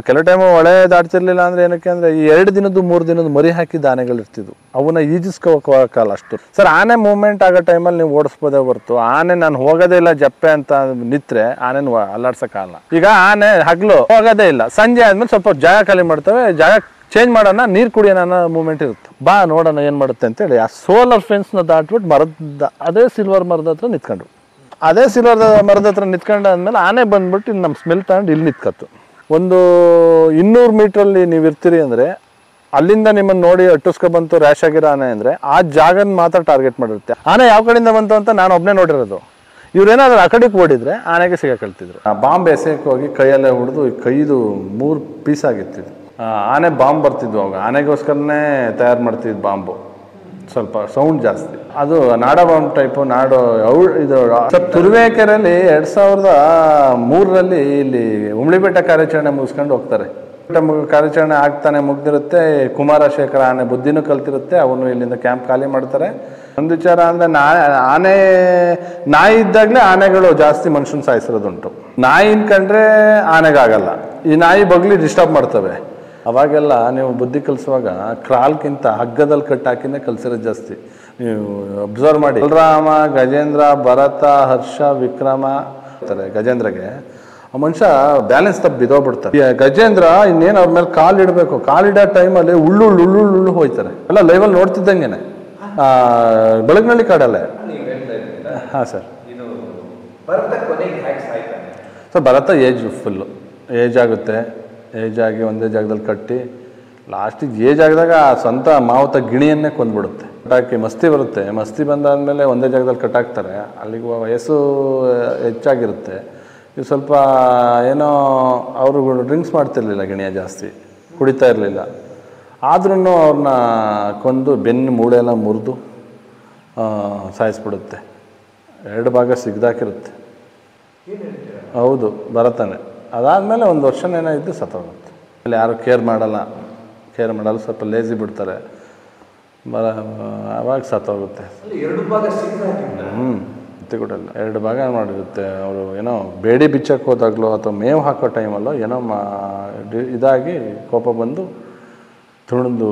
ಕೆಲವು ಟೈಮ್ ಹೊಳೆ ದಾಟ್ತಿರ್ಲಿಲ್ಲ ಅಂದ್ರೆ ಏನಕ್ಕೆ ಅಂದ್ರೆ ಈ 2 ದಿನದ್ದು 3 ದಿನದ್ದು ಮರಿ ಹಾಕಿದ ಆನೆಗಳು ಇರ್ತಿದ್ವು. ಅವನ್ನ ಈಜಿಸ್ಕೋಕಾಗಲ್ಲ ಅಷ್ಟು. ಸರ್ ಆನೆ ಮೂವ್ಮೆಂಟ್ ಆಗೋ ಟೈಮಲ್ಲಿ ನೀವು ಓಡಿಸ್ಬೋದೇ ಹೊರತು ಆನೆ ನಾನು ಹೋಗೋದೇ ಇಲ್ಲ ಜಪ್ಪೆ ಅಂತ ನಿತ್ರೆ ಆನೆನ ಅಲ್ಲಾಡ್ಸಕ್ಕಾಗಲ್ಲ. ಈಗ ಆನೆ ಹಗ್ಲು ಹೋಗೋದೇ ಇಲ್ಲ, ಸಂಜೆ ಆದ್ಮೇಲೆ ಸ್ವಲ್ಪ ಜಾಗ ಖಾಲಿ ಮಾಡ್ತವೆ, ಜಾಗ ಚೇಂಜ್ ಮಾಡೋಣ, ನೀರು ಕುಡಿಯೋಣ ಅನ್ನೋ ಮೂವ್ಮೆಂಟ್ ಇರುತ್ತೆ. ಬಾ ನೋಡೋಣ ಏನು ಮಾಡುತ್ತೆ ಅಂತೇಳಿ ಆ ಸೋಲಾರ್ ಫೆನ್ಸ್ನ ದಾಟ್ಬಿಟ್ಟು ಅದೇ ಸಿಲ್ವರ್ ಮರದ ಹತ್ರ ನಿಂತ್ಕೊಂಡ್ರು. ಅದೇ ಸಿಲ್ವರ್ ಮರದ ಹತ್ರ ನಿಂತ್ಕೊಂಡಾದ್ಮೇಲೆ ಆನೆ ಬಂದ್ಬಿಟ್ಟು ನಮ್ಮ ಸ್ಮೆಲ್ ತಗೊಂಡು ಇಲ್ಲಿ ನಿಂತ್ಕತ್ತು. ಒಂದು 200 ಮೀಟ್ರಲ್ಲಿ ನೀವು ಇರ್ತೀರಿ ಅಂದರೆ ಅಲ್ಲಿಂದ ನಿಮ್ಮನ್ನು ನೋಡಿ ಅಟ್ಟಿಸ್ಕೊಬಂತು ರ್ಯಾಶ್ ಆಗಿರೋ ಆನೆ ಅಂದರೆ ಆ ಜಾಗನ ಮಾತ್ರ ಟಾರ್ಗೆಟ್ ಮಾಡಿರುತ್ತೆ. ಆನೆ ಯಾವ ಕಡೆಯಿಂದ ಬಂತು ಅಂತ ನಾನು ಒಬ್ಬನೇ ನೋಡಿರೋದು. ಇವ್ರೇನಾದ್ರೂ ಆ ಕಡೆಗೆ ಓಡಿದ್ರೆ ಆನೆಗೆ ಸಿಗಾಕಳ್ತಿದ್ರು. ಬಾಂಬ್ ಎಸೆಯಕ್ಕೆ ಹೋಗಿ ಕೈಯಲ್ಲೇ ಹೊಡೆದು ಕೈದು 3 ಪೀಸ್ ಆಗಿತ್ತು. ಆನೆ ಬಾಂಬ್ ಬರ್ತಿದ್ವು ಅವಾಗ, ಆನೆಗೋಸ್ಕರನೇ ತಯಾರು ಮಾಡ್ತಿದ್ದು ಬಾಂಬು, ಸ್ವಲ್ಪ ಸೌಂಡ್ ಜಾಸ್ತಿ. ಅದು ನಾಡ ಬಾಂಬ್ ಟೈಪು. ಇದು ತುರುವೇಕೆರೆಯಲ್ಲಿ 2003ರಲ್ಲಿ ಇಲ್ಲಿ ಉಮ್ಳಿಬೆಟ್ಟ ಕಾರ್ಯಾಚರಣೆ ಮುಗಿಸ್ಕೊಂಡು ಹೋಗ್ತಾರೆ. ಕಾರ್ಯಾಚರಣೆ ಆಗ್ತಾನೆ ಮುಗ್ದಿರುತ್ತೆ. ಕುಮಾರಶೇಖರ ಆನೆ ಬುದ್ಧಿನೂ ಕಲ್ತಿರುತ್ತೆ. ಅವನು ಇಲ್ಲಿಂದ ಕ್ಯಾಂಪ್ ಖಾಲಿ ಮಾಡ್ತಾರೆ. ಒಂದು ವಿಚಾರ ಅಂದರೆ ನಾಯಿ ಇದ್ದಾಗಲೇ ಆನೆಗಳು ಜಾಸ್ತಿ ಮನುಷ್ಯನ ಸಾಯಿಸಿರೋದುಂಟು. ನಾಯಿನ ಕಂಡ್ರೆ ಆನೆಗಾಗಲ್ಲ, ಈ ನಾಯಿ ಬಗ್ಲಿ ಡಿಸ್ಟರ್ಬ್ ಮಾಡ್ತವೆ. ಅವಾಗೆಲ್ಲ ನೀವು ಬುದ್ಧಿ ಕಲಿಸುವಾಗ ಕ್ರಾಲ್ಗಿಂತ ಹಗ್ಗದಲ್ಲಿ ಕಟ್ಟಾಕಿನೇ ಕಲಿಸಿರೋದು ಜಾಸ್ತಿ. ನೀವು ಅಬ್ಸರ್ವ್ ಮಾಡಿ, ಬಲರಾಮ, ಗಜೇಂದ್ರ, ಭರತ, ಹರ್ಷ, ವಿಕ್ರಮ ಇರ್ತಾರೆ. ಗಜೇಂದ್ರಗೆ ಆ ಮನುಷ್ಯ ಬ್ಯಾಲೆನ್ಸ್ ತಪ್ಪು ಬಿದ್ದೋಗ್ಬಿಡ್ತಾರೆ. ಗಜೇಂದ್ರ ಇನ್ನೇನು ಅವ್ರ ಮೇಲೆ ಕಾಲಿಡಬೇಕು, ಕಾಲಿಡೋ ಟೈಮಲ್ಲಿ ಉಳ್ಳು ಹೋಯ್ತಾರೆ. ಎಲ್ಲ ಲೈವಲ್ಲಿ ನೋಡ್ತಿದ್ದಂಗೆನೆ ಬೆಳಗ್ನಳ್ಳಿ ಕಾಡಲ್ಲೇ. ಹಾಂ ಸರ್. ಸರ್ ಭರತ ಫುಲ್ಲು ಏಜ್ ಆಗುತ್ತೆ. ಏಜ್ ಆಗಿ ಒಂದೇ ಜಾಗದಲ್ಲಿ ಕಟ್ಟಿ ಲಾಸ್ಟಿಗೆ ಏಜ್ ಆಗಿದಾಗ ಸ್ವಂತ ಮಾವುತ ಗಿಣಿಯನ್ನೇ ಕೊಂದ್ಬಿಡುತ್ತೆ. ಕಟ್ಟಾಕಿ ಮಸ್ತಿ ಬರುತ್ತೆ. ಮಸ್ತಿ ಬಂದಾದಮೇಲೆ ಒಂದೇ ಜಾಗದಲ್ಲಿ ಕಟ್ಟಾಕ್ತಾರೆ. ಅಲ್ಲಿಗೆ ವಯಸ್ಸು ಹೆಚ್ಚಾಗಿರುತ್ತೆ. ಇದು ಸ್ವಲ್ಪ ಏನೋ ಅವರು ಡ್ರಿಂಕ್ಸ್ ಮಾಡ್ತಿರ್ಲಿಲ್ಲ, ಗಿಣಿಯ ಜಾಸ್ತಿ ಕುಡಿತಾ ಇರಲಿಲ್ಲ. ಆದ್ರೂ ಅವ್ರನ್ನ ಕೊಂದು ಬೆನ್ನು ಮೂಳೆ ಎಲ್ಲ ಮುರಿದು ಸಾಯಿಸ್ಬಿಡುತ್ತೆ. 2 ಭಾಗ ಸಿಗ್ದಾಕಿರುತ್ತೆ. ಹೌದು, ಭರತನೇ. ಅದಾದಮೇಲೆ 1 ವರ್ಷನೇನೋ ಇದ್ದು ಸತ್ತೋಗುತ್ತೆ. ಅಲ್ಲಿ ಯಾರು ಕೇರ್ ಮಾಡಲ್ಲ, ಸ್ವಲ್ಪ ಲೇಜಿ ಬಿಡ್ತಾರೆ. ಆವಾಗ ಸತ್ತೋಗುತ್ತೆ. 2 ಭಾಗ ಗೊತ್ತಿಲ್ಲ, 2 ಭಾಗ ಮಾಡಿರುತ್ತೆ. ಅವರು ಏನೋ ಬೇಡಿ ಬಿಚ್ಚಕ್ಕೆ ಹೋದಾಗಲೋ ಅಥವಾ ಮೇವು ಹಾಕೋ ಟೈಮಲ್ಲೋ ಏನೋ ಇದಾಗಿ ಕೋಪ ಬಂದು ತುಳಿದು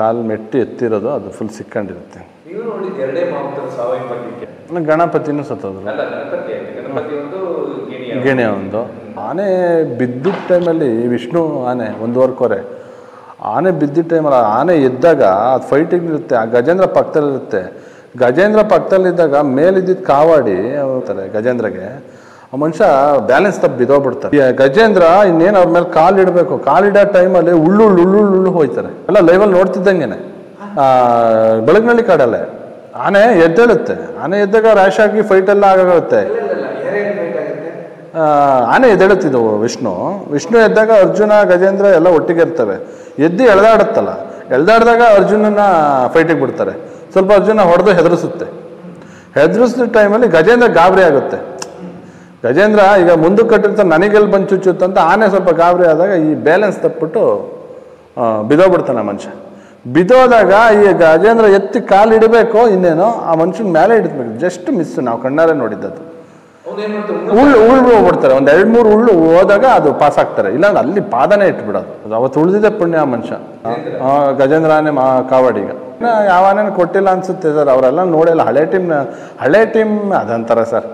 ಕಾಲು ಮೆಟ್ಟಿ ಎತ್ತಿರೋದು ಅದು ಫುಲ್ ಸಿಕ್ಕೊಂಡಿರುತ್ತೆ. ಗಣಪತಿನೂ ಸತ್ತೋದ್ರು. ಗಿಣಿಯ ಒಂದು ಆನೆ ಬಿದ್ದಿದ್ದ ಟೈಮಲ್ಲಿ ವಿಷ್ಣು ಆನೆ 1.5 ಕೊರೆ ಆನೆ ಬಿದ್ದಿದ್ದ ಟೈಮಲ್ಲಿ ಆನೆ ಎದ್ದಾಗ ಅದು ಫೈಟಿಂಗ್ ಇರುತ್ತೆ. ಆ ಗಜೇಂದ್ರ ಪಕ್ಕದಲ್ಲಿರುತ್ತೆ. ಗಜೇಂದ್ರ ಪಕ್ಕದಲ್ಲಿದ್ದಾಗ ಮೇಲಿದ್ದಿದ್ದು ಕಾವಾಡಿ ಹೋಗ್ತಾರೆ ಗಜೇಂದ್ರಗೆ. ಆ ಮನುಷ್ಯ ಬ್ಯಾಲೆನ್ಸ್ ತಪ್ಪು ಬಿದ್ದೋಗ್ಬಿಡ್ತಾರೆ. ಗಜೇಂದ್ರ ಇನ್ನೇನು ಅವ್ರ ಮೇಲೆ ಕಾಲಿಡಬೇಕು, ಕಾಲಿಡೋ ಟೈಮಲ್ಲಿ ಉಳ್ಳು ಹೋಯ್ತಾರೆ. ಎಲ್ಲ ಲೈವಲ್ಲಿ ನೋಡ್ತಿದ್ದಂಗೆನೆ ಬೆಳಗ್ನಳ್ಳಿ ಕಾಡಲ್ಲೇ ಆನೆ ಎದ್ದೇಳುತ್ತೆ. ಆನೆ ಎದ್ದಾಗ ರ್ಯಾಶ್ ಆಗಿ ಫೈಟೆಲ್ಲ ಆಗುತ್ತೆ. ಆನೆ ಎದ್ದೇಳುತ್ತಿದ್ದವು ವಿಷ್ಣು ಎದ್ದಾಗ ಅರ್ಜುನ ಗಜೇಂದ್ರ ಎಲ್ಲ ಒಟ್ಟಿಗೆ ಇರ್ತವೆ. ಎದ್ದು ಎಳೆದಾಡುತ್ತಲ್ಲ, ಎಳೆದಾಡಿದಾಗ ಅರ್ಜುನನ ಫೈಟಿಗೆ ಬಿಡ್ತಾರೆ. ಸ್ವಲ್ಪ ಅರ್ಜುನ ಹೊಡೆದು ಹೆದರಿಸಿದ ಟೈಮಲ್ಲಿ ಗಜೇಂದ್ರ ಗಾಬರಿ ಆಗುತ್ತೆ. ಗಜೇಂದ್ರ ಈಗ ಮುಂದಕ್ಕೆ ಕಟ್ಟಿರ್ತಾರೆ, ನನಗೆಲ್ಲಿ ಬಂದು ಚುಚ್ಚುತ್ತಂತ ಆನೆ ಸ್ವಲ್ಪ ಗಾಬರಿ ಆದಾಗ ಈ ಬ್ಯಾಲೆನ್ಸ್ ತಪ್ಪಿಬಿಟ್ಟು ಬಿದ್ದೋಗ್ಬಿಡ್ತಾನೆ ಮನುಷ್ಯ. ಬಿದ್ದೋದಾಗ ಈ ಗಜೇಂದ್ರ ಎತ್ತಿ ಕಾಲಿಡಬೇಕು, ಇನ್ನೇನೋ ಆ ಮನುಷ್ಯನ ಮೇಲೆ ಹಿಡಿದ್ಬೇಕು. ಜಸ್ಟ್ ಮಿಸ್ಸು, ನಾವು ಕಣ್ಣಾರೆ ನೋಡಿದ್ದದು. ಉಳ್ಳು ಹೋಗ್ಬಿಡ್ತಾರೆ. 1-2-3 ಉಳ್ಳು ಹೋದಾಗ ಅದು ಪಾಸ್ ಆಗ್ತಾರೆ. ಇಲ್ಲ ಅಲ್ಲಿ ಪಾದನೇ ಇಟ್ಬಿಡೋದು. ಅದು ಅವತ್ತು ಉಳಿದಿದೆ ಪುಣ್ಯ ಆ ಮನುಷ್ಯ. ಗಜೇಂದ್ರ ಆನೆ ಕಾವಾಡಿಗ ಯಾವ ಆನೆನೂ ಕೊಟ್ಟಿಲ್ಲ ಅನ್ಸುತ್ತೆ ಸರ್. ಅವರೆಲ್ಲ ನೋಡಿಲ್ಲ. ಹಳೆ ಟೀಮ್ ಅದಂತಾರೆ ಸರ್.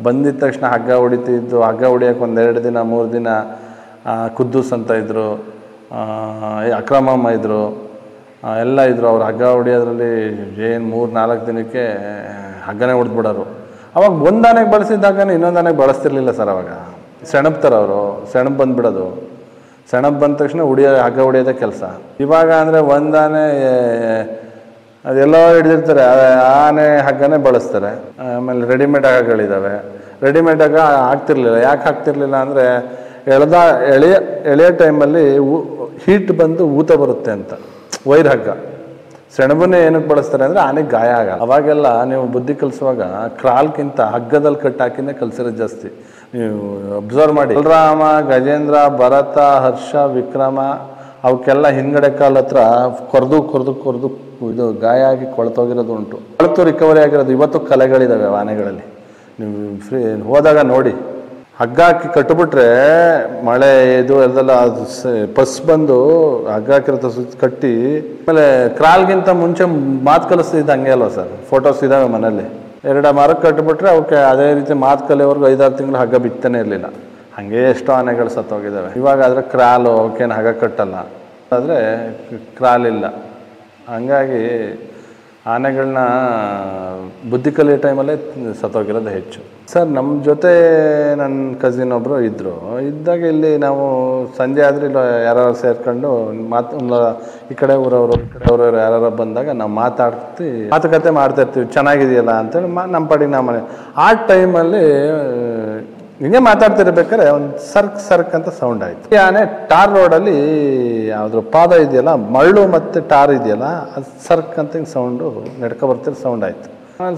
ಬಂದಿದ್ದ ತಕ್ಷಣ ಹಗ್ಗ ಹೊಡಿತಿದ್ದು. ಹಗ್ಗ ಹೊಡಿಯೋಕೆ 1-2 ದಿನ 3 ದಿನ ಕುದ್ದೂಸ್ ಅಂತ ಇದ್ರು, ಅಕ್ರಮಮ್ಮ ಇದ್ರು, ಎಲ್ಲ ಇದ್ರು. ಅವ್ರು ಹಗ್ಗ ಹೊಡಿಯೋದ್ರಲ್ಲಿ ಏನು 3-4 ದಿನಕ್ಕೆ ಹಗ್ಗನೇ ಹೊಡೆದ್ಬಿಡೋರು. ಅವಾಗ ಒಂದಾನೆಗೆ ಬಳಸಿದ್ದಾಗನೇ ಇನ್ನೊಂದಾನೆಗೆ ಬಳಸ್ತಿರ್ಲಿಲ್ಲ ಸರ್. ಅವಾಗ ಸೆಣಬ್ತಾರೆ ಅವರು, ಸೆಣಬ್ ಬಂದ್ಬಿಡೋದು. ಸೆಣಬ್ ಬಂದ ತಕ್ಷಣ ಹಗ್ಗ ಹೊಡಿಯೋದೇ ಕೆಲಸ. ಇವಾಗ ಅಂದರೆ ಒಂದಾನೆ ಅದೆಲ್ಲೋ ಹಿಡಿದಿರ್ತಾರೆ, ಆನೆ ಹಗ್ಗನೇ ಬಳಸ್ತಾರೆ. ಆಮೇಲೆ ರೆಡಿಮೇಡ್ ಹಗ್ಗಗಳಿದ್ದಾವೆ. ರೆಡಿಮೇಡ್ ಹಗ್ಗ ಹಾಕ್ತಿರ್ಲಿಲ್ಲ. ಯಾಕೆ ಹಾಕ್ತಿರ್ಲಿಲ್ಲ ಅಂದರೆ ಎಳೆಯ ಟೈಮಲ್ಲಿ ಹೀಟ್ ಬಂದು ಊತ ಬರುತ್ತೆ ಅಂತ. ವೈರ್ ಹಗ್ಗ ಸೆಣಬನ್ನೇ ಏನಕ್ಕೆ ಬಳಸ್ತಾರೆ ಅಂದರೆ ಆನೆಗೆ ಗಾಯ ಆಗಲ್ಲ. ಅವಾಗೆಲ್ಲ ನೀವು ಬುದ್ಧಿ ಕಲಿಸುವಾಗ ಕ್ರಾಲ್ಗಿಂತ ಹಗ್ಗದಲ್ಲಿ ಕಟ್ಟಾಕಿನೇ ಕಲಿಸಿರೋದು ಜಾಸ್ತಿ. ನೀವು ಅಬ್ಸರ್ವ್ ಮಾಡಿ, ಬಲರಾಮ, ಗಜೇಂದ್ರ, ಭರತ, ಹರ್ಷ, ವಿಕ್ರಮ ಅವಕ್ಕೆಲ್ಲ ಹಿಂದ್ಗಡೆ ಕಾಲ ಹತ್ರ ಕೊರೆದು ಇದು ಗಾಯ ಆಗಿ ಕೊಳ್ತೋಗಿರೋದು ಉಂಟು. ಕೊಳ್ತು ರಿಕವರಿ ಆಗಿರೋದು ಇವತ್ತು ಕಲೆಗಳಿದ್ದಾವೆ ಆನೆಗಳಲ್ಲಿ. ನೀವು ಹೋದಾಗ ನೋಡಿ. ಹಗ್ಗ ಹಾಕಿ ಕಟ್ಟಿಬಿಟ್ರೆ ಮಳೆ ಇದು ಎಲ್ಲೆಲ್ಲ ಅದು ಪಸ್ ಬಂದು ಹಗ್ಗ ಹಾಕಿರುತ್ತೆ ಸುತ್ತ ಕಟ್ಟಿ. ಆಮೇಲೆ ಕ್ರಾಲ್ಗಿಂತ ಮುಂಚೆ ಮಾತು ಕಲಿಸ್ತಿದ್ದ ಹಂಗೆ ಅಲ್ವ ಸರ್, ಫೋಟೋಸ್ ಇದ್ದಾವೆ ಮನೇಲಿ. 2 ಮರಕ್ಕೆ ಕಟ್ಟಿಬಿಟ್ರೆ ಅವಕ್ಕೆ ಅದೇ ರೀತಿ ಮಾತು ಕಲಿಯೋವರೆಗೂ 5-6 ತಿಂಗಳು ಹಗ್ಗ ಬಿತ್ತನೇ ಇರಲಿಲ್ಲ. ಹಾಗೆ ಎಷ್ಟೋ ಆನೆಗಳು ಸತ್ತೋಗಿದ್ದಾವೆ. ಇವಾಗ ಆದರೆ ಕ್ರಾಲು ಅವಕ್ಕೇನು ಹಗ್ಗ ಕಟ್ಟಲ್ಲ, ಆದರೆ ಕ್ರಾಲಿಲ್ಲ. ಹಂಗಾಗಿ ಆನೆಗಳನ್ನ ಬುದ್ಧಿ ಕಲಿಯೋ ಟೈಮಲ್ಲೇ ಸತ್ತೋಗಿರೋದು ಹೆಚ್ಚು. ಸರ್ ನಮ್ಮ ಜೊತೆ ನನ್ನ ಕಸಿನ್ ಒಬ್ಬರು ಇದ್ದಾಗ ಇಲ್ಲಿ ನಾವು ಸಂಜೆ ಆದರೆ ಇಲ್ಲ ಯಾರು ಸೇರ್ಕೊಂಡು ಈ ಕಡೆ ಊರವರು ಯಾರು ಬಂದಾಗ ನಾವು ಮಾತುಕತೆ ಮಾಡ್ತಾಯಿರ್ತೀವಿ, ಚೆನ್ನಾಗಿದೆಯಲ್ಲ ಅಂತೇಳಿ ನಮ್ಮ ಪಾಡಿಗೆ ನಾವು ಮನೆ. ಆ ಟೈಮಲ್ಲಿ ಹಿಂಗೆ ಮಾತಾಡ್ತಿರ್ಬೇಕಾದ್ರೆ ಒಂದು ಸರ್ಕ್ ಅಂತ ಸೌಂಡ್ ಆಯಿತು. ಈ ಆನೆ ಟಾರ್ ರೋಡಲ್ಲಿ ಯಾವುದ್ರ ಪಾದ ಇದೆಯಲ್ಲ, ಮರಳು ಮತ್ತು ಟಾರ್ ಇದೆಯಲ್ಲ, ಅದು ಸರ್ಕ್ ಅಂತ ಹಿಂಗೆ ಸೌಂಡು ಬರ್ತಿರೋ ಸೌಂಡ್ ಆಯಿತು.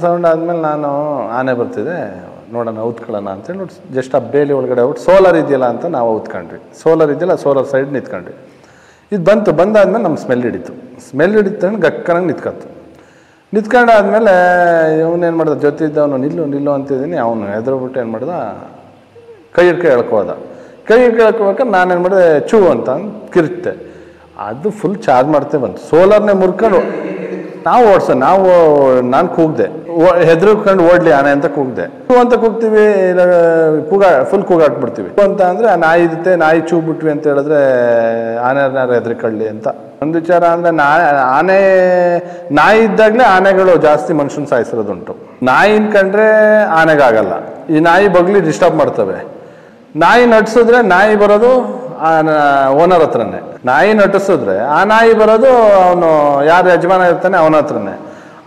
ಸೌಂಡ್ ಆದಮೇಲೆ ನಾನು ಆನೆ ಬರ್ತಿದೆ ನೋಡೋಣ ಔತ್ಕೊಳ್ಳೋಣ ಅಂತೇಳಿ ನೋಡಿ ಜಸ್ಟ್ ಆ ಬೇಲಿ ಒಳಗಡೆ ಔಟ್ ಸೋಲಾರ್ ಇದೆಯಲ್ಲ ಅಂತ ನಾವು ಔತ್ಕೊಂಡ್ವಿ. ಸೋಲಾರ್ ಇದೆಯಲ್ಲ, ಸೋಲಾರ್ ಸೈಡ್ ನಿಂತ್ಕೊಂಡ್ವಿ. ಇದು ಬಂದಾದ್ಮೇಲೆ ನಮ್ಮ ಸ್ಮೆಲ್ ಹಿಡಿತು ಗಕ್ಕನಂಗೆ ನಿಂತ್ಕೊಂಡಾದ್ಮೇಲೆ ಇವನೇನು ಮಾಡ್ದ, ಜೊತೆ ಇದ್ದವನು ನಿಲ್ಲು ಅಂತಿದ್ದೀನಿ. ಅವನು ಹೆದರ್ಬಿಟ್ಟು ಏನು ಮಾಡ್ದ, ಕೈ ಎಳ್ಕೋದ. ಕೈ ಎಳ್ಕೋಬೇಕಾದ್ರೆ ನಾನೇನು ಮಾಡಿದೆ, ಚೂ ಅಂತ ಕಿರಿತೆ. ಅದು ಫುಲ್ ಚಾರ್ಜ್ ಮಾಡ್ತೇ ಬಂತು. ಸೋಲಾರ್ನೇ ಮುರ್ಕೊಂಡು ನಾನು ಕೂಗ್ದೆ, ಹೆದರ್ಕೊಂಡು ಓಡ್ಲಿ ಆನೆ ಅಂತ ಕೂಗ್ದೆ. ಅಂತ ಕೂಗ್ತೀವಿ, ಫುಲ್ ಕೂಗಾಟ್ಬಿಡ್ತೀವಿ ಅಂತ ಅಂದರೆ ಆ ನಾಯಿ ಚೂ ಬಿಟ್ವಿ ಅಂತ ಹೇಳಿದ್ರೆ ಆನೆಯಾರು ಹೆದರಿಕೊಳ್ಳಿ ಅಂತ ಒಂದು ವಿಚಾರ. ಅಂದರೆ ನಾಯಿ ಇದ್ದಾಗಲೇ ಆನೆಗಳು ಜಾಸ್ತಿ ಮನುಷ್ಯನ ಸಾಯಿಸಿರೋದುಂಟು. ನಾಯಿನ ಕಂಡ್ರೆ ಆನೆಗಾಗಲ್ಲ. ಈ ನಾಯಿ ಬಗ್ಲಿ ಡಿಸ್ಟರ್ಬ್ ಮಾಡ್ತವೆ. ನಾಯಿ ನಟಿಸಿದ್ರೆ ನಾಯಿ ಬರೋದು ಓನರ್ ಹತ್ರನೇ. ನಾಯಿ ನಟಿಸಿದ್ರೆ ಆ ನಾಯಿ ಬರೋದು ಅವನು ಯಾರು ಯಜಮಾನ ಇರ್ತಾನೆ ಅವನ ಹತ್ರನೇ.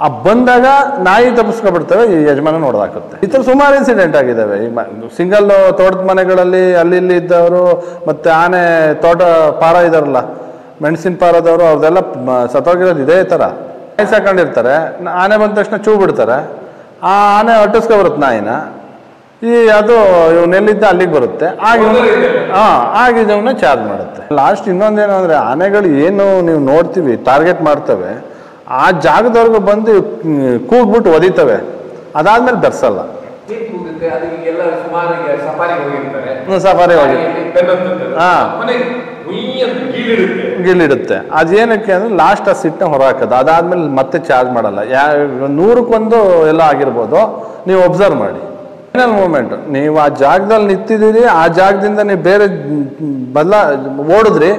ಆ ಬಂದಾಗ ನಾಯಿ ತಪ್ಪಿಸ್ಕೊಬಿಡ್ತವೆ, ಈ ಯಜಮಾನ ನೋಡ್ದಾಕುತ್ತೆ. ಈ ಥರ ಸುಮಾರು ಇನ್ಸಿಡೆಂಟ್ ಆಗಿದ್ದಾವೆ. ಈ ಸಿಂಗಲ್ ತೋಟದ ಮನೆಗಳಲ್ಲಿ ಅಲ್ಲಿ ಇದ್ದವರು, ಮತ್ತು ಆನೆ ತೋಟ ಪಾರ ಇದಾರಲ್ಲ, ಮೆಣಸಿನ ಪಾರದವರು, ಅವ್ರದೆಲ್ಲ ಸತ್ತೋಗಿರೋದು ಇದೇ ಥರ. ನಾಯಿ ಸಾಕೊಂಡಿರ್ತಾರೆ, ಆನೆ ಬಂದ ತಕ್ಷಣ ಚೂ ಬಿಡ್ತಾರೆ. ಆ ಆನೆ ಅಟ್ಟಿಸ್ಕೊಬರುತ್ತೆ ನಾಯಿನ. ಅದು ಇವನೆಲ್ಲಿದ್ದ ಅಲ್ಲಿಗೆ ಬರುತ್ತೆ, ಆಗಿದ್ದವನ್ನ ಚಾರ್ಜ್ ಮಾಡುತ್ತೆ. ಲಾಸ್ಟ್ ಇನ್ನೊಂದೇನು ಅಂದರೆ, ಆನೆಗಳು ಏನು ನೀವು ನೋಡ್ತೀವಿ ಟಾರ್ಗೆಟ್ ಮಾಡ್ತವೆ, ಆ ಜಾಗದವರೆಗೂ ಬಂದು ಕೂಗ್ಬಿಟ್ಟು ಒದಿತವೆ. ಅದಾದ್ಮೇಲೆ ಬೆರ್ಸಲ್ಲ. ಸಫಾರಿ ಹೋಗಿ ಗಿಲ್ಲಿಡುತ್ತೆ. ಅದೇನಕ್ಕೆ ಅಂದರೆ ಲಾಸ್ಟ್ ಆ ಸಿಟ್ಟನ್ನ ಹೊರಹಾಕೋದು. ಅದಾದ್ಮೇಲೆ ಮತ್ತೆ ಚಾರ್ಜ್ ಮಾಡಲ್ಲ. 100ಕ್ಕೆ ಎಲ್ಲ ಆಗಿರ್ಬೋದು, ನೀವು ಒಬ್ಸರ್ವ್ ಮಾಡಿ. ಫೈನಲ್ ಮೂಮೆಂಟ್ ನೀವು ಆ ಜಾಗದಲ್ಲಿ ನಿಂತಿದ್ದೀರಿ, ಆ ಜಾಗದಿಂದ ನೀವು ಬೇರೆ ಓಡಿದ್ರಿ,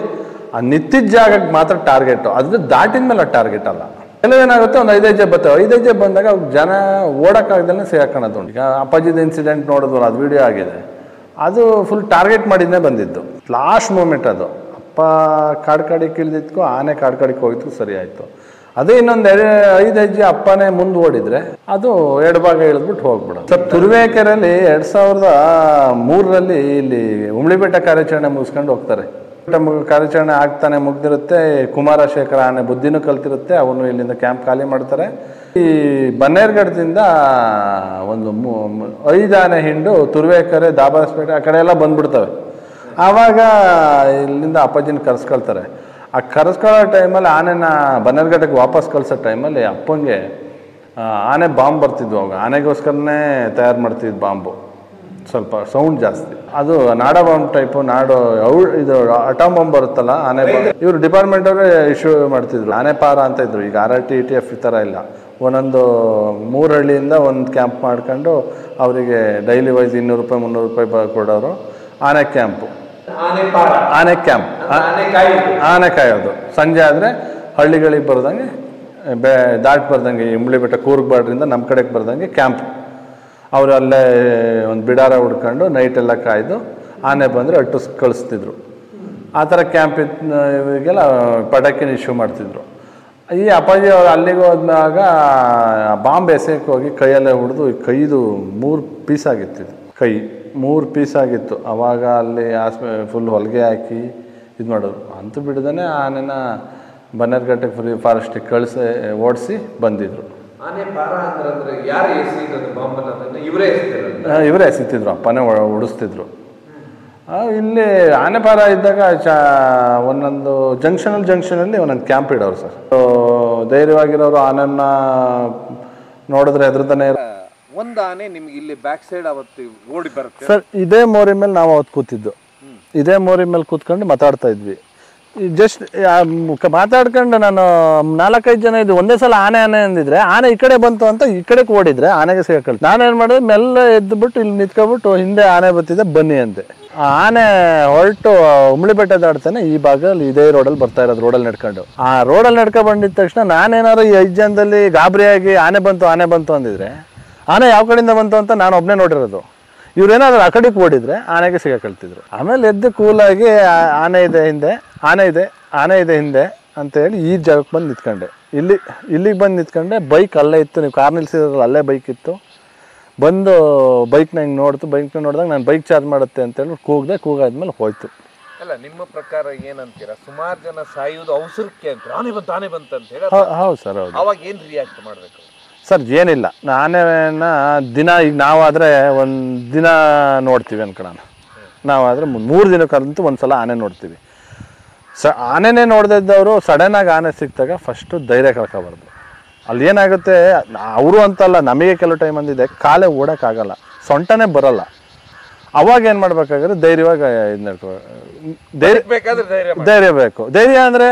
ಆ ನಿಂತಿದ್ದ ಜಾಗಕ್ಕೆ ಮಾತ್ರ ಟಾರ್ಗೆಟು. ಅದ್ರ ದಾಟಿದ ಮೇಲೆ ಟಾರ್ಗೆಟ್ ಅಲ್ಲ. ಕೆಲವೇನಾಗುತ್ತೆ, ಒಂದು 5 ಹೆಜ್ಜೆ ಬರ್ತವೆ. 5 ಹೆಜ್ಜೆ ಬಂದಾಗ ಜನ ಓಡೋಕ್ಕಾಗ್ದಲ್ಲೇ ಸಿಗಾಕೋಣದು. ಈಗ ಅಪ್ಪಾಜಿದ ಇನ್ಸಿಡೆಂಟ್ ನೋಡಿದ್ವಲ್ಲ, ಅದು ವಿಡಿಯೋ ಆಗಿದೆ. ಅದು ಫುಲ್ ಟಾರ್ಗೆಟ್ ಮಾಡಿದ್ದೇ ಬಂದಿದ್ದು. ಲಾಸ್ಟ್ ಮೂಮೆಂಟ್ ಅದು. ಅಪ್ಪ ಕಾಡಿಗೆ ಇಳಿದಿದ್ಕೋ, ಆನೆ ಕಾಡಿಗೆ ಹೋಗಿದ್ಕು ಸರಿ ಆಯಿತು. ಅದೇ ಇನ್ನೊಂದು 5 ಹೆಜ್ಜೆ ಅಪ್ಪನೇ ಮುಂದೆ ಓಡಿದ್ರೆ ಅದು ಎಡಭಾಗ ಇಳಿದ್ಬಿಟ್ಟು ಹೋಗ್ಬಿಡೋದು. ಸರ್, ತುರುವೇಕೆರೆಯಲ್ಲಿ 2003ರಲ್ಲಿ ಇಲ್ಲಿ ಉಮ್ಳಿಬೆಟ್ಟ ಕಾರ್ಯಾಚರಣೆ ಮುಗಿಸ್ಕೊಂಡು ಹೋಗ್ತಾರೆ. ಕಾರ್ಯಾಚರಣೆ ಆಗ್ತಾನೆ ಮುಗ್ದಿರುತ್ತೆ. ಕುಮಾರಶೇಖರ ಆನೆ ಬುದ್ಧಿನೂ ಕಲ್ತಿರುತ್ತೆ. ಅವನು ಇಲ್ಲಿಂದ ಕ್ಯಾಂಪ್ ಖಾಲಿ ಮಾಡ್ತಾರೆ. ಈ ಬನ್ನೇರ್ಘಟ್ಟದಿಂದ ಒಂದು 5 ಆನೆ ಹಿಂಡು ತುರುವೇಕೆರೆ, ದಾಬಾಸ್ಪೇಟೆ ಆ ಕಡೆ ಎಲ್ಲ ಬಂದ್ಬಿಡ್ತವೆ. ಆವಾಗ ಇಲ್ಲಿಂದ ಅಪ್ಪಾಜಿನ ಕರೆಸ್ಕೊಳ್ತಾರೆ. ಆ ಕರೆಸ್ಕೊಳ್ಳೋ ಟೈಮಲ್ಲಿ ಆನೆನ ಬನ್ನೇರ್ಘಟ್ಟಕ್ಕೆ ವಾಪಸ್ ಕಳಿಸೋ ಟೈಮಲ್ಲಿ ಅಪ್ಪಂಗೆ ಆನೆ ಬಾಂಬ್ ಬರ್ತಿದ್ವು. ಅವಾಗ ಆನೆಗೋಸ್ಕರನೇ ತಯಾರು ಮಾಡ್ತಿದ್ದು ಬಾಂಬು, ಸ್ವಲ್ಪ ಸೌಂಡ್ ಜಾಸ್ತಿ. ಅದು ನಾಡ ಬಾಂಬ್ ಟೈಪು, ಇದು ಅಟಾಮ್ ಬಾಂಬ್ ಬರುತ್ತಲ್ಲ ಆನೆ ಬಾಂಬ್. ಇವರು ಡಿಪಾರ್ಟ್ಮೆಂಟ್ ಅವರೇ ಇಶ್ಯೂ ಮಾಡ್ತಿದ್ರು. ಆನೆ ಪಾರ ಅಂತ ಇದ್ರು. ಈಗ RRT ETF ಈ ಥರ ಇಲ್ಲ. ಒಂದೊಂದು 3 ಹಳ್ಳಿಯಿಂದ ಒಂದು ಕ್ಯಾಂಪ್ ಮಾಡ್ಕೊಂಡು ಅವರಿಗೆ ಡೈಲಿ ವೈಸ್ 200 ರೂಪಾಯಿ 300 ರೂಪಾಯಿ ಕೊಡೋರು. ಆನೆ ಕ್ಯಾಂಪು, ಆನೆ ಕ್ಯಾಂಪ್, ಆನೆ ಕಾಯೋದು. ಸಂಜೆ ಆದರೆ ಹಳ್ಳಿಗಳಿಗೆ ಬರ್ದಂಗೆ ದಾಟಿ ಬರ್ದಂಗೆ, ಇಂಬ್ಳಿಬೆಟ್ಟ ಕೂರ್ಗ್ ಬಾರ್ಡ್ರಿಂದ ನಮ್ಮ ಕಡೆಗೆ ಬರ್ದಂಗೆ ಕ್ಯಾಂಪ್. ಅವರು ಅಲ್ಲೇ ಒಂದು ಬಿಡಾರ ಹುಡ್ಕೊಂಡು ನೈಟೆಲ್ಲ ಕಾಯ್ದು ಆನೆ ಬಂದರೆ ಕಳಿಸ್ತಿದ್ರು. ಆ ಥರ ಕ್ಯಾಂಪ್ ಇವಾಗೆಲ್ಲ ಪಟಾಕಿನ ಇಶ್ಯೂ ಮಾಡ್ತಿದ್ರು. ಈ ಅಪ್ಪಾಜಿ ಅವರು ಅಲ್ಲಿಗೆ ಹೋದಾಗ ಬಾಂಬ್ ಎಸೆಯಕ್ಕೆ ಹೋಗಿ ಕೈಯಲ್ಲೇ ಹೊಡೆದು ಕೈದು 3 ಪೀಸ್ ಆಗಿತ್ತು. ಕೈ 3 ಪೀಸ್ ಆಗಿತ್ತು. ಆವಾಗ ಅಲ್ಲಿ ಫುಲ್ ಹೊಲಿಗೆ ಹಾಕಿ ಇದು ಮಾಡೋರು. ಅಂತೂ ಬಿಡದೇ ಆನೆನ ಬನ್ನೇರ್ಘಟ್ಟಕ್ಕೆ ಫ್ರೀ ಫಾರೆಸ್ಟಿಗೆ ಓಡಿಸಿ ಬಂದಿದ್ರು. ಇವರೇ ಎಸಿತಿದ್ರು, ಅಪ್ಪನೇ ಉಡಿಸ್ತಿದ್ರು. ಇಲ್ಲಿ ಆನೆ ಪಾರ ಇದ್ದಾಗ ಒಂದೊಂದು ಜಂಕ್ಷನಲ್ಲಿ ಒಂದೊಂದು ಕ್ಯಾಂಪ್ ಇಡೋರು ಸರ್. ಧೈರ್ಯವಾಗಿರೋರು ಆನೆನ್ನ ನೋಡಿದ್ರೆ ಹೆದರ್ತಾನೆ ಒಂದು ಆನೆ ನಿಮ್ಗೆ ಇಲ್ಲಿ ಬ್ಯಾಕ್ ಸೈಡ್ ಅವತ್ತು ಓಡಿ ಬರುತ್ತೆ ಸರ್. ಇದೇ ಮೋರಿ ಮೇಲೆ ನಾವು ಅವತ್ತು ಕೂತಿದ್ದು, ಇದೇ ಮೋರಿ ಮೇಲೆ ಕೂತ್ಕೊಂಡು ಮಾತಾಡ್ತಾ ಇದ್ವಿ. ಜಸ್ಟ್ ಮಾತಾಡ್ಕೊಂಡು ನಾನು 4-5 ಜನ ಇದ್ವಿ. ಒಂದೇ ಸಲ ಆನೆ ಅಂದಿದ್ರೆ ಆನೆ ಈ ಕಡೆ ಬಂತು ಅಂತ ಈ ಕಡೆ ಓಡಿದ್ರೆ ಆನೆಗೆ ಸಿಗಕಳ್ತು. ನಾನೇನು ಮಾಡಿದೆ, ಮೆಲ್ಲ ಎದ್ದುಬಿಟ್ಟು ಇಲ್ಲಿ ನಿಂತ್ಕೊಬಿಟ್ಟು ಹಿಂದೆ ಆನೆ ಬರ್ತಿದ್ದೆ ಬನ್ನಿ ಅಂತೆ. ಆ ಆನೆ ಹೊರಟು ಉಮ್ಳಿ ಬೆಟ್ಟ ದಾಡ್ತಾನೆ ಈ ಭಾಗದಲ್ಲಿ ಇದೇ ರೋಡಲ್ಲಿ ಬರ್ತಾ ಇರೋದು, ರೋಡಲ್ಲಿ ನಡ್ಕೊಂಡು. ಆ ರೋಡಲ್ಲಿ ನಡ್ಕೊಂಡು ಬಂದಿದ ತಕ್ಷಣ ನಾನೇನಾದ್ರು ಈ 5 ಜನದಲ್ಲಿ ಗಾಬರಿಯಾಗಿ ಆನೆ ಬಂತು ಅಂದಿದ್ರೆ ಆನೆ ಯಾವ ಕಡೆಯಿಂದ ಬಂತು ಅಂತ ನಾನು ಒಬ್ಬನೇ ನೋಡಿರೋದು. ಇವ್ರೇನಾದ್ರು ಆ ಕಡೆಗೆ ಓಡಿದ್ರೆ ಆನೆಗೆ ಸಿಗಕಳ್ತಿದ್ರು. ಆಮೇಲೆ ಎದ್ದು ಕೂಲಾಗಿ ಆನೆ ಇದೆ ಹಿಂದೆ ಅಂತೇಳಿ ಈ ಜಾಗಕ್ಕೆ ಬಂದು ನಿಂತ್ಕೊಂಡೆ. ಇಲ್ಲಿಗೆ ಬಂದು ನಿಂತ್ಕೊಂಡೆ. ಬೈಕ್ ಅಲ್ಲೇ ಇತ್ತು, ನೀವು ಕಾರ್ ನಿಲ್ಸಿದ್ರಲ್ಲ ಅಲ್ಲೇ ಬೈಕ್ ಇತ್ತು. ಬಂದು ಬೈಕ್ನ ಹಿಂಗೆ ನೋಡಿದಾಗ ನಾನು ಬೈಕ್ ಚಾರ್ಜ್ ಮಾಡುತ್ತೆ ಅಂತೇಳಿ ಕೂಗಾದ್ಮೇಲೆ ಹೋಯ್ತು. ಅಲ್ಲ, ನಿಮ್ಮ ಪ್ರಕಾರ ಏನಂತೀರಾ? ಸುಮಾರು ಜನ ಸಾಯುವುದು ಅವಸರಕ್ಕೆ ಅಂತ, ಆನೆ ಬಂತು ಅಂತ ಹೇಳಿ. ಹೌದು ಸರ್, ಹೌದು. ಅವಾಗ ಏನು ರಿಯಾಕ್ಟ್ ಮಾಡಬೇಕು ಸರ್? ಏನಿಲ್ಲ, ಆನೆನ ದಿನ ಈಗ ನಾವಾದರೆ ಒಂದು ದಿನ ನೋಡ್ತೀವಿ ಅನ್ಕೊಳ್ಳೋಣ. ನಾವಾದರೆ 3 ದಿನಕ್ಕಂತೂ ಒಂದು ಸಲ ಆನೆ ನೋಡ್ತೀವಿ. ಆನೆನೇ ನೋಡ್ದಿದ್ದವರು ಸಡನ್ನಾಗಿ ಆನೆ ಸಿಕ್ಕಿದಾಗ ಫಸ್ಟು ಧೈರ್ಯ ಕಳ್ಕೊಬಾರ್ದು. ಅಲ್ಲಿ ಏನಾಗುತ್ತೆ, ಅವರು ಅಂತಲ್ಲ, ನಮಗೆ ಕೆಲವು ಟೈಮ್ ಅಂದಿದೆ ಕಾಲೇ ಓಡೋಕ್ಕಾಗಲ್ಲ, ಸೊಂಟನೇ ಬರಲ್ಲ. ಅವಾಗ ಏನು ಮಾಡ್ಬೇಕಾದ್ರೆ ಧೈರ್ಯವಾಗಿ ಇದು ನಡ್ಕೊ, ಧೈರ್ಯ ಬೇಕು. ಧೈರ್ಯ ಅಂದರೆ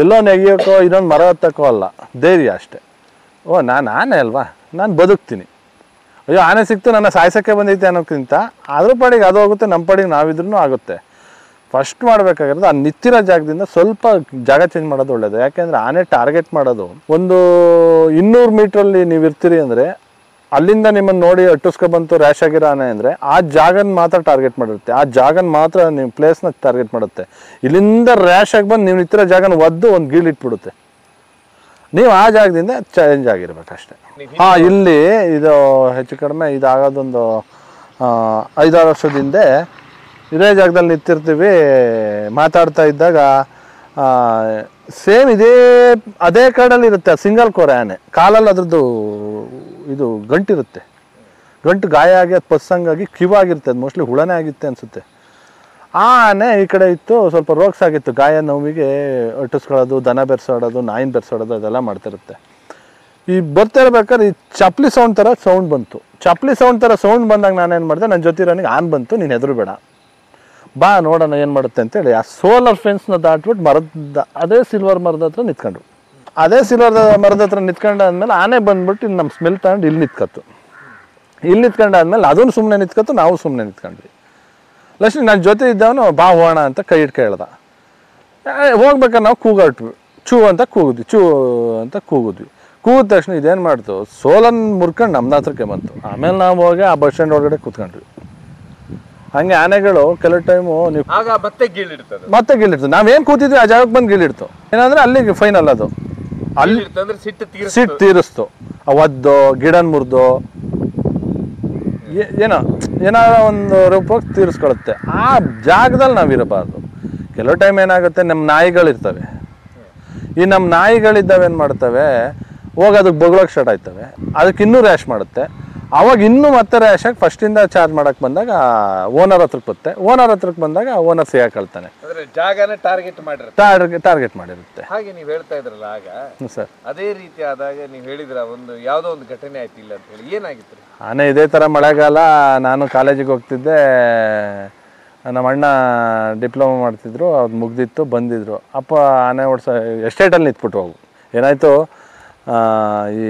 ಎಲ್ಲೋ ನೆಗೆಯೋಕ್ಕೋ ಇನ್ನೊಂದು ಮರ ಹತ್ತಕ್ಕೋ ಅಲ್ಲ, ಧೈರ್ಯ ಅಷ್ಟೇ. ನಾನು ಆನೆ ಅಲ್ವಾ, ನಾನು ಬದುಕ್ತೀನಿ. ಅಯ್ಯೋ ಆನೆ ಸಿಕ್ತು ನನ್ನ ಸಾಯ್ಸೋಕ್ಕೆ ಬಂದೈತೆ ಅನ್ನೋಕ್ಕಿಂತ ಅದ್ರ ಪಾಡಿಗೆ ಅದು ಹೋಗುತ್ತೆ, ನಮ್ಮ ಪಾಡಿಗೆ ನಾವಿದ್ರೂ ಆಗುತ್ತೆ. ಫಸ್ಟ್ ಮಾಡಬೇಕಾಗಿರೋದು ಆ ನಿಂತಿರೋ ಜಾಗದಿಂದ ಸ್ವಲ್ಪ ಜಾಗ ಚೇಂಜ್ ಮಾಡೋದು ಒಳ್ಳೆಯದು. ಯಾಕೆಂದರೆ ಆನೆ ಟಾರ್ಗೆಟ್ ಮಾಡೋದು ಒಂದು 200 ಮೀಟ್ರಲ್ಲಿ ನೀವು ಇರ್ತೀರಿ ಅಂದರೆ ಅಲ್ಲಿಂದ ನಿಮ್ಮನ್ನು ನೋಡಿ ಅಟ್ಟಿಸ್ಕೊಬಂತು ರ್ಯಾಶ್ ಆಗಿರೋ ಆನೆ ಅಂದರೆ ಆ ಜಾಗನ ಮಾತ್ರ ಟಾರ್ಗೆಟ್ ಮಾಡಿರುತ್ತೆ, ಆ ಜಾಗನ ಮಾತ್ರ ನೀವು ಪ್ಲೇಸ್ನ ಟಾರ್ಗೆಟ್ ಮಾಡುತ್ತೆ. ಇಲ್ಲಿಂದ ರ್ಯಾಶ್ ಆಗಿ ಬಂದು ನೀವು ನಿಂತಿರೋ ಜಾಗನ ಒದ್ದು ಒಂದು ಗೀಳು ಇಟ್ಬಿಡುತ್ತೆ. ನೀವು ಆ ಜಾಗದಿಂದ ಚೇಂಜ್ ಆಗಿರ್ಬೇಕಷ್ಟೆ. ಇಲ್ಲಿ ಇದು ಹೆಚ್ಚು ಕಡಿಮೆ ಇದಾಗೋದೊಂದು 5-6 ವರ್ಷದ ಇದೇ ಜಾಗದಲ್ಲಿ ನಿಂತಿರ್ತೀವಿ. ಮಾತಾಡ್ತಾ ಇದ್ದಾಗ ಸೇಮ್ ಅದೇ ಕಾಡಲ್ಲಿ ಇರುತ್ತೆ. ಸಿಂಗಲ್ ಕೋರೆ ಆನೆ, ಕಾಲಲ್ಲಿ ಅದ್ರದ್ದು ಇದು ಗಂಟಿರುತ್ತೆ. ಗಂಟು ಗಾಯ ಆಗಿ ಅದು ಪಸ್ಸಂಗಾಗಿ ಕಿವಾಗಿರುತ್ತೆ. ಅದು ಮೋಸ್ಟ್ಲಿ ಹುಳನೇ ಆಗಿತ್ತೆ ಅನಿಸುತ್ತೆ. ಆ ಆನೆ ಈ ಕಡೆ ಇತ್ತು, ಸ್ವಲ್ಪ ರೋಗ್ಸ್ ಆಗಿತ್ತು. ಗಾಯ ನೋವಿಗೆ ಅಟ್ಟಿಸ್ಕೊಳ್ಳೋದು, ದನ ಬೆರೆಸೋಡೋದು, ನಾಯಿನ ಬೆರೆಸೋಡೋದು ಅದೆಲ್ಲ ಮಾಡ್ತಿರುತ್ತೆ. ಈ ಬರ್ತಾ ಇರ್ಬೇಕಾದ್ರೆ ಈ ಚಪ್ಪಲಿ ಸೌಂಡ್ ಥರ ಸೌಂಡ್ ಬಂತು. ಚಪ್ಪಲಿ ಸೌಂಡ್ ಥರ ಸೌಂಡ್ ಬಂದಾಗ ನಾನೇನು ಮಾಡಿದೆ, ನನ್ನ ಜೊತೆ ನನಗೆ ಆನ್ ಬಂತು, ನೀನು ಹೆದರು ಬೇಡ, ಬಾ ನೋಡೋಣ ಏನು ಮಾಡುತ್ತೆ ಅಂತೇಳಿ ಆ ಸೋಲಾರ್ ಫೆನ್ಸ್ನ ದಾಟ್ಬಿಟ್ಟು ಅದೇ ಸಿಲ್ವರ್ ಮರದ ಹತ್ರ ನಿಂತ್ಕೊಂಡ್ರು. ಅದೇ ಸಿಲ್ವರ್ ಮರದ ಹತ್ರ ನಿಂತ್ಕೊಂಡಾದ್ಮೇಲೆ ಆನೆ ಬಂದ್ಬಿಟ್ಟು ಇಲ್ಲಿ ನಮ್ಮ ಸ್ಮೆಲ್ ತಗೊಂಡು ಇಲ್ಲಿ ನಿಂತ್ಕತ್ತು. ಇಲ್ಲಿ ನಿಂತ್ಕೊಂಡಾದ್ಮೇಲೆ ಅದನ್ನು ಸುಮ್ಮನೆ ನಿಂತ್ಕತ್ತು, ನಾವು ಸುಮ್ಮನೆ ನಿಂತ್ಕೊಂಡ್ವಿ. ಲಕ್ಷ್ಮಿ ನನ್ನ ಜೊತೆ ಇದ್ದವನು ಬಾ ಹೋಗೋಣ ಅಂತ ಕೈ ಇಟ್ಕ ಹೇಳ್ದ. ಹೋಗ್ಬೇಕಾದ್ರೆ ನಾವು ಕೂಗಾಟ್ವಿ, ಚೂ ಅಂತ ಕೂಗಿದ್ವಿ. ಕೂಗಿದ ತಕ್ಷಣ ಇದೇನು ಮಾಡ್ತು, ಸೋಲನ್ ಮುರ್ಕೊಂಡು ನಮ್ಮ ಹತ್ರಕ್ಕೆ ಬಂತು. ಆಮೇಲೆ ನಾವು ಹೋಗಿ ಆ ಬಸ್ ಸ್ಟ್ಯಾಂಡ್ ಒಳಗಡೆ ಕೂತ್ಕೊಂಡ್ವಿ. ಹಂಗೆ ಆನೆಗಳು ಕೆಲವು ಟೈಮು ನೀವು ಮತ್ತೆ ಗೀಳಿಡ್ತು. ನಾವೇನು ಕೂತಿದ್ವಿ ಆ ಜಾಗಕ್ಕೆ ಬಂದು ಗೀಳಿಡ್ತು. ಏನಂದ್ರೆ ಅಲ್ಲಿಗೆ ಫೈನಲ್ ಅದು ಅಲ್ಲಿ ಸಿಟ್ಟು ತೀರಿಸ್ತು. ಅವದ್ದು ಗಿಡನ ಮುರಿದು ಏನಾರ ಒಂದು ರೂಪಕ್ಕೆ ತೀರಿಸ್ಕೊಳುತ್ತೆ. ಆ ಜಾಗದಲ್ಲಿ ನಾವಿರಬಾರ್ದು. ಕೆಲವು ಟೈಮ್ ಏನಾಗುತ್ತೆ, ನಮ್ಮ ನಾಯಿಗಳಿರ್ತವೆ. ಈ ನಮ್ಮ ನಾಯಿಗಳಿದ್ದಾವೆ ಏನು ಮಾಡ್ತವೆ, ಹೋಗಿ ಅದಕ್ಕೆ ಬೊಗಳೋಕೆ ಸ್ಟಾರ್ಟ್ ಆಯ್ತವೆ. ಅದಕ್ಕೆ ಇನ್ನೂ ರ್ಯಾಶ್ ಮಾಡುತ್ತೆ. ಅವಾಗ ಇನ್ನೂ ಮತ್ತೆ ರ್ಯಾಶ್ ಆಗಿ ಫಸ್ಟಿಂದ ಚಾರ್ಜ್ ಮಾಡಕ್ಕೆ ಬಂದಾಗ ಓನರ್ ಹತ್ರಕ್ಕೆ ಬರುತ್ತೆ. ಓನರ್ ಹತ್ರಕ್ಕೆ ಬಂದಾಗ ಓನರ್ ಸಿಗಾಕೊಳ್ತಾನೆ. ಜಾಗನೇ ಟಾರ್ಗೆಟ್ ಮಾಡಿರುತ್ತೆ. ಹಾಗೆ ನೀವು ಹೇಳ್ತಾ ಇದ್ರಲ್ಲ ಆಗ ಸರ್, ಅದೇ ರೀತಿ ಆದಾಗ ನೀವು ಹೇಳಿದ್ರ ಯಾವುದೋ ಒಂದು ಘಟನೆ ಆಯ್ತಿಲ್ಲ ಅಂತ ಹೇಳಿ, ಏನಾಗಿತ್ತು? ಆನೆ ಇದೇ ಥರ ಮಳೆಗಾಲ, ನಾನು ಕಾಲೇಜಿಗೆ ಹೋಗ್ತಿದ್ದೆ. ನಮ್ಮ ಅಣ್ಣ ಡಿಪ್ಲೊಮಾ ಮಾಡ್ತಿದ್ರು, ಅದು ಮುಗ್ದಿತ್ತು, ಬಂದಿದ್ರು. ಅಪ್ಪ ಆನೆ ಓಡಿಸೋ ಎಸ್ಟೇಟಲ್ಲಿ ನಿಂತ್ಬಿಟ್ಟು ಹೋಗು. ಏನಾಯಿತು, ಈ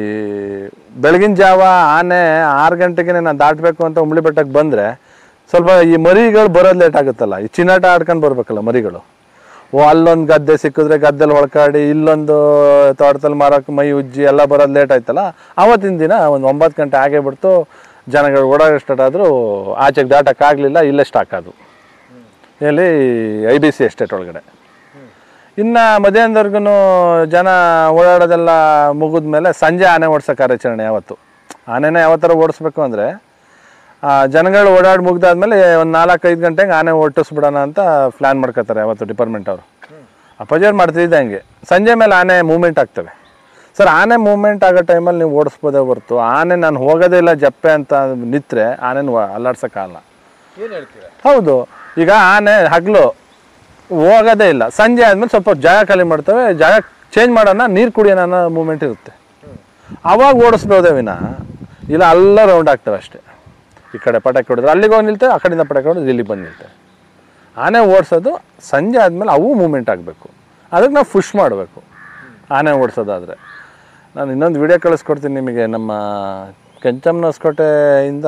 ಬೆಳಗಿನ ಜಾವ ಆನೆ 6 ಗಂಟೆಗೆ ನಾನು ದಾಟಬೇಕು ಅಂತ ಉಮ್ಳಿ ಬೆಟ್ಟಕ್ಕೆ ಬಂದರೆ ಸ್ವಲ್ಪ ಈ ಮರಿಗಳು ಬರೋದು ಲೇಟ್ ಆಗುತ್ತಲ್ಲ, ಈ ಚಿನ್ನಾಟ ಆಡ್ಕೊಂಡು ಬರ್ಬೇಕಲ್ಲ ಮರಿಗಳು. ಅಲ್ಲೊಂದು ಗದ್ದೆ ಸಿಕ್ಕಿದ್ರೆ ಗದ್ದೆಲಿ ಹೊಳ್ಕಾಡಿ, ಇಲ್ಲೊಂದು ತೋಟದಲ್ಲಿ ಮಾರೋಕೆ ಮೈ ಉಜ್ಜಿ ಎಲ್ಲ ಬರೋದು ಲೇಟ್ ಆಯ್ತಲ್ಲ. ಆವತ್ತಿನ ದಿನ ಒಂದು 9 ಗಂಟೆ ಆಗೇ ಬಿಡ್ತು. ಜನಗಳು ಓಡಾಡೋ ಸ್ಟಾರ್ಟ್ ಆದರೂ ಆಚೆಗೆ ದಾಟಕ್ಕಾಗಲಿಲ್ಲ. ಇಲ್ಲೇ ಸ್ಟಾಕ್ ಆದವು, ಎಲ್ಲಿ IBC ಎಸ್ಟೇಟ್ ಒಳಗಡೆ. ಇನ್ನು ಮಧ್ಯಾಹ್ನದವರೆಗೂ ಜನ ಓಡಾಡೋದೆಲ್ಲ ಮುಗಿದ ಮೇಲೆ ಸಂಜೆ ಆನೆ ಓಡಿಸೋ ಕಾರ್ಯಾಚರಣೆ. ಆನೆನೇ ಯಾವ ಥರ ಓಡಿಸ್ಬೇಕು ಅಂದರೆ, ಜನಗಳು ಓಡಾಡಿ ಮುಗ್ದಾದ್ಮೇಲೆ ಒಂದು 4-5 ಗಂಟೆಗೆ ಆನೆ ಓಡಿಸ್ಬಿಡೋಣ ಅಂತ ಪ್ಲ್ಯಾನ್ ಮಾಡ್ಕೋತಾರೆ ಡಿಪಾರ್ಟ್ಮೆಂಟ್ ಅವರು. ಅಪ್ಪಾಜಿಯವ್ರು ಮಾಡ್ತಿದ್ದೆ ಹಂಗೆ. ಸಂಜೆ ಮೇಲೆ ಆನೆ ಮೂವ್ಮೆಂಟ್ ಆಗ್ತವೆ. ಸರ್, ಆನೆ ಮೂವ್ಮೆಂಟ್ ಆಗೋ ಟೈಮಲ್ಲಿ ನೀವು ಓಡಿಸ್ಬೋದೇ ಹೊರ್ತು ಆನೆ ನಾನು ಹೋಗೋದೇ ಇಲ್ಲ ಜಪ್ಪೆ ಅಂತ ನಿಂತರೆ ಆನೆನ ಅಲ್ಲಾಡ್ಸೋಕ್ಕಾಗಲ್ಲ. ಏನು ಹೇಳ್ತೀರಾ? ಹೌದು. ಈಗ ಆನೆ ಹಗಲು ಹೋಗೋದೇ ಇಲ್ಲ, ಸಂಜೆ ಆದಮೇಲೆ ಸ್ವಲ್ಪ ಜಾಗ ಖಾಲಿ ಮಾಡ್ತವೆ, ಜಾಗ ಚೇಂಜ್ ಮಾಡೋಣ, ನೀರು ಕುಡಿಯೋಣ ಅನ್ನೋ ಮೂಮೆಂಟ್ ಇರುತ್ತೆ. ಅವಾಗ ಓಡಿಸ್ಬೋದೇ ವಿನ ಇಲ್ಲ ಎಲ್ಲ ರೌಂಡ್ ಆಗ್ತವೆ ಅಷ್ಟೇ. ಈ ಕಡೆ ಪಟಾಕಿ ಹೊಡೆದ್ರೆ ಅಲ್ಲಿಗೆ ಹೋಗಿ ನಿಲ್ತವೆ, ಆ ಕಡೆಯಿಂದ ಪಟಾಕಿ ಹೊಡೆದ್ರೆ ಇಲ್ಲಿಗೆ ಬಂದು ನಿಲ್ತವೆ. ಆನೆ ಓಡಿಸೋದು ಸಂಜೆ ಆದಮೇಲೆ ಅವು ಮೂಮೆಂಟ್ ಆಗಬೇಕು, ಅದಕ್ಕೆ ನಾವು ಪುಷ್ ಮಾಡಬೇಕು ಆನೆ ಓಡಿಸೋದಾದರೆ. ನಾನು ಇನ್ನೊಂದು ವಿಡಿಯೋ ಕಳಿಸ್ಕೊಡ್ತೀನಿ ನಿಮಗೆ. ನಮ್ಮ ಕೆಂಚಮ್ಮನ ಹೊಸಕೋಟೆಯಿಂದ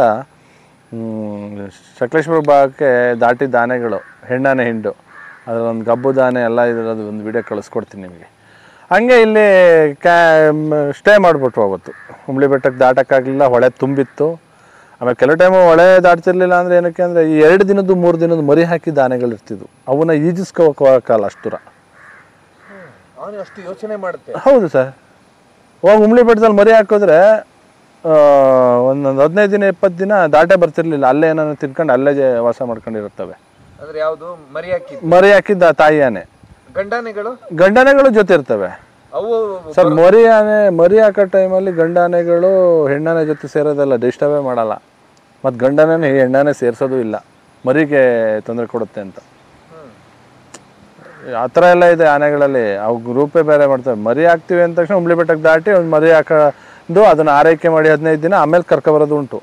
ಸಕಲೇಶ್ಪುರ ಭಾಗಕ್ಕೆ ದಾಟಿದ್ದ ಆನೆಗಳು, ಹೆಣ್ಣಾನೆ ಹಿಂಡು, ಅದರೊಂದು ಗಬ್ಬುದ ಆನೆ ಎಲ್ಲ ಇದರದ್ದು ಒಂದು ವಿಡಿಯೋ ಕಳಿಸ್ಕೊಡ್ತೀನಿ ನಿಮಗೆ. ಹಂಗೆ ಇಲ್ಲಿ ಸ್ಟೇ ಮಾಡಿಬಿಟ್ರು ಅವತ್ತು. ಹುಂಬ್ಳಿ ಬೆಟ್ಟಕ್ಕೆ ದಾಟೋಕ್ಕಾಗಲಿಲ್ಲ, ಹೊಳೆ ತುಂಬಿತ್ತು. ಆಮೇಲೆ ಕೆಲವು ಟೈಮು ಹೊಳೆ ದಾಟ್ತಿರ್ಲಿಲ್ಲ ಅಂದರೆ ಏನಕ್ಕೆ ಅಂದರೆ ಈ 2 ದಿನದ್ದು 3 ದಿನದ್ದು ಮರಿ ಹಾಕಿದ ಆನೆಗಳು ಇರ್ತಿದ್ವು, ಅವನ್ನ ಈಜಿಸ್ಕೋಕಾಗಲ್ಲ ಅಷ್ಟು ದೂರ. ಅಷ್ಟು ಯೋಚನೆ ಮಾಡುತ್ತೆ. ಹೌದು ಸರ್. ಹೋಗಿ ಹುಂಬ್ಳಿ ಬೆಟ್ಟದಲ್ಲಿ ಮರಿ ಹಾಕಿದ್ರೆ ಒಂದೊಂದು 15 ದಿನ 20 ದಿನ ದಾಟೇ ಬರ್ತಿರ್ಲಿಲ್ಲ. ಅಲ್ಲೇ ಏನಾದ್ರು ತಿನ್ಕೊಂಡು ಅಲ್ಲೇ ವಾಸ ಮಾಡ್ಕೊಂಡಿರುತ್ತವೆ. ಅಂದ್ರೆ ಯಾವುದು ಮರಿ ಹಾಕಿದ್ದ ತಾಯಿ ಆನೆ. ಗಂಡಾನೆಗಳು ಜೊತೆ ಇರ್ತವೆ ಅವು ಸರ್. ಮರಿ ಹಾಕೋ ಟೈಮಲ್ಲಿ ಗಂಡಾನೆಗಳು ಹೆಣ್ಣಾನೆ ಜೊತೆ ಸೇರೋದಲ್ಲ, ಡಿಸ್ಟರ್ಬೇ ಮಾಡಲ್ಲ. ಮತ್ತು ಗಂಡನೇ ಹೆಣ್ಣಾನೆ ಸೇರಿಸೋದು ಇಲ್ಲ, ಮರಿಗೆ ತೊಂದರೆ ಕೊಡುತ್ತೆ ಅಂತ. ಆ ಥರ ಎಲ್ಲ ಇದೆ ಆನೆಗಳಲ್ಲಿ. ಅವು ಗ್ರೂಪೇ ಬೇರೆ ಮಾಡ್ತವೆ. ಮರಿ ಹಾಕ್ತೀವಿ ಅಂದ ತಕ್ಷಣ ಹುಂಬ್ಳಿ ಬೆಟ್ಟಕ್ಕೆ ದಾಟಿ ಒಂದು ಮರಿ ಹಾಕೋದು, ಅದನ್ನು ಆರೈಕೆ ಮಾಡಿ 15 ದಿನ ಆಮೇಲೆ ಕರ್ಕೊಬರೋದು ಉಂಟು.